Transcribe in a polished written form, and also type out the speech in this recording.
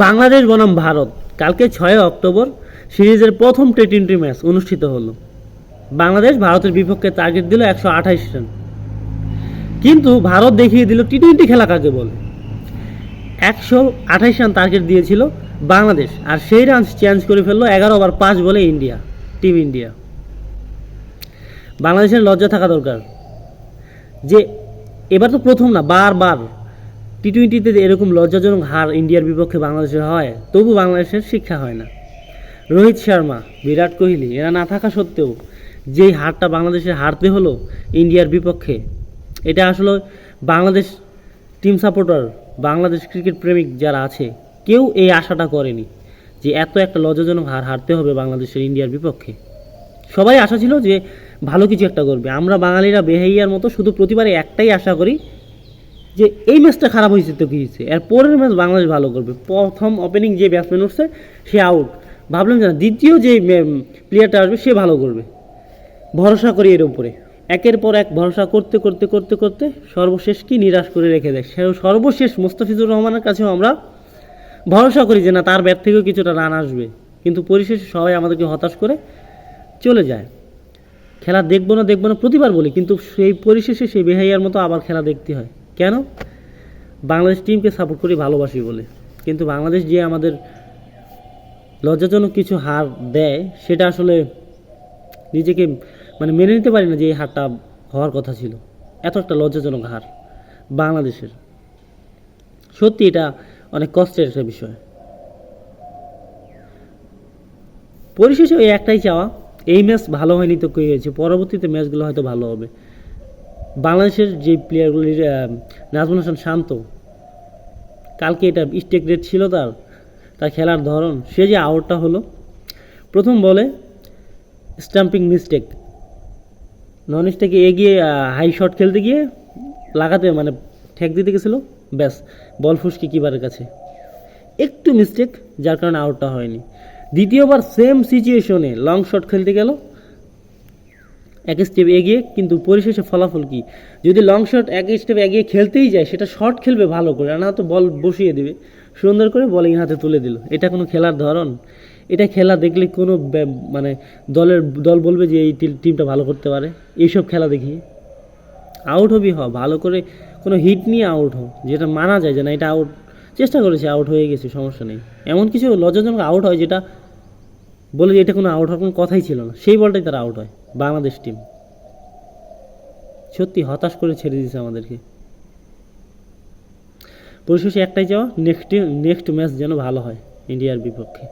বাংলাদেশ বনাম ভারত কালকে 6 অক্টোবর সিরিজের প্রথম টি-20 ম্যাচ অনুষ্ঠিত হলো। বাংলাদেশ ভারতের বিপক্ষে টার্গেট দিল 128 রান, কিন্তু ভারত দেখিয়ে দিল টি-20 খেলা কাকে বলে। 128 রান টার্গেট দিয়েছিল বাংলাদেশ, আর সেই রান চেঞ্জ করে ফেললো 11 ওভার 5 বলে টিম ইন্ডিয়া। বাংলাদেশের লজ্জা থাকা দরকার যে এবার তো প্রথম না, বারবার টি-20তে এরকম লজ্জাজনক হার ইন্ডিয়ার বিপক্ষে বাংলাদেশের হয়, তবু বাংলাদেশের শিক্ষা হয় না। রোহিত শর্মা, বিরাট কোহলি এরা না থাকা সত্ত্বেও যেই হারটা বাংলাদেশের হারতে হলো ইন্ডিয়ার বিপক্ষে, এটা আসলে Bangladesh team supporter, Bangladesh cricket প্রেমিক যারা আছে, কেউ এই আশাটা করেনি যে এত একটা লজ্জাজনক হার হারতে হবে বাংলাদেশের ইন্ডিয়ার বিপক্ষে। সবাই আশা ছিল যে ভালো কিছু একটা করবে। আমরা বাঙালিরা বেহাইয়ার মতো শুধু প্রতিবারে একটাই আশা করি যে এই ম্যাচটা খারাপ হয়েছে তো কী হয়েছে, এর পরের ম্যাচ বাংলাদেশ ভালো করবে। প্রথম ওপেনিং যে ব্যাটসম্যান উঠছে সে আউট, ভাবলাম যে না, দ্বিতীয় যে প্লেয়ারটা আসবে সে ভালো করবে, ভরসা করি এর উপরে। একের পর এক ভরসা করতে করতে করতে করতে সর্বশেষ কি নিরাশ করে রেখে দেয়। সর্বশেষ মোস্তাফিজুর রহমানের কাছেও আমরা ভরসা করি যে না, তার ব্যাট থেকেও কিছুটা রান আসবে, কিন্তু পরিশেষে সবাই আমাদেরকে হতাশ করে চলে যায়। খেলা দেখবো না প্রতিবার বলি, কিন্তু সেই পরিশেষে সেই বেহাইয়ার মতো আবার খেলা দেখতে হয়। কেন? বাংলাদেশ টিমকে সাপোর্ট করি, ভালোবাসি বলে। কিন্তু বাংলাদেশ যে আমাদের লজ্জাজনক কিছু হার দেয়, সেটা আসলে নিজেকে মেনে নিতে পারি না যে এই হারটা হওয়ার কথা ছিল। এত একটা লজ্জাজনক হার বাংলাদেশের, সত্যি এটা অনেক কষ্টের একটা বিষয়। পরিশেষে ওই একটাই চাওয়া, এই ম্যাচ ভালো হয়নি তো কী হয়েছে, পরবর্তীতে ম্যাচগুলো হয়তো ভালো হবে। বাংলাদেশের যে প্লেয়ারগুলির, নাজমুল হাসান শান্ত, কালকে এটা স্টেক রেট ছিল তার খেলার ধরন, সে যে আউটটা হলো প্রথম বলে, স্টাম্পিং মিস্টেক, নন স্টেকে এগিয়ে হাই শট খেলতে গিয়ে লাগাতে ঠেক দিতে গেছিলো, ব্যাস বল ফুসকে কিপারের কাছে, একটু মিস্টেক, যার কারণে আউটটা হয়নি। দ্বিতীয়বার সেম সিচুয়েশনে লং শট খেলতে গেল এক স্টেপ এগিয়ে, কিন্তু পরিশেষে ফলাফল কি? যদি লং শট এক স্টেপ এগিয়ে খেলতেই যায়, সেটা শর্ট খেলবে ভালো করে, আর না তো বল বসিয়ে দেবে সুন্দর করে, বলিং হাতে তুলে দিল। এটা কোনো খেলার ধরন? এটা খেলা দেখলে কোনো দল বলবে যে এই টিমটা ভালো করতে পারে? এইসব খেলা দেখিয়ে আউট হবি, ভালো করে কোনো হিট নিয়ে আউট যেটা মানা যায় যে না এটা আউট, চেষ্টা করেছে, আউট হয়ে গেছে, সমস্যা নেই। এমন কিছু লজ্জাজনক আউট হয় যেটা বলে যে এটা কোনো আউট হওয়ার কোনো কথাই ছিল না, সেই বলটাই তারা আউট হয়। বাংলাদেশ টিম সত্যি হতাশ করে ছেড়ে দিয়েছে আমাদেরকে। পরিশেষে একটাই চাওয়া, নেক্সট ম্যাচ যেন ভালো হয় ইন্ডিয়ার বিপক্ষে।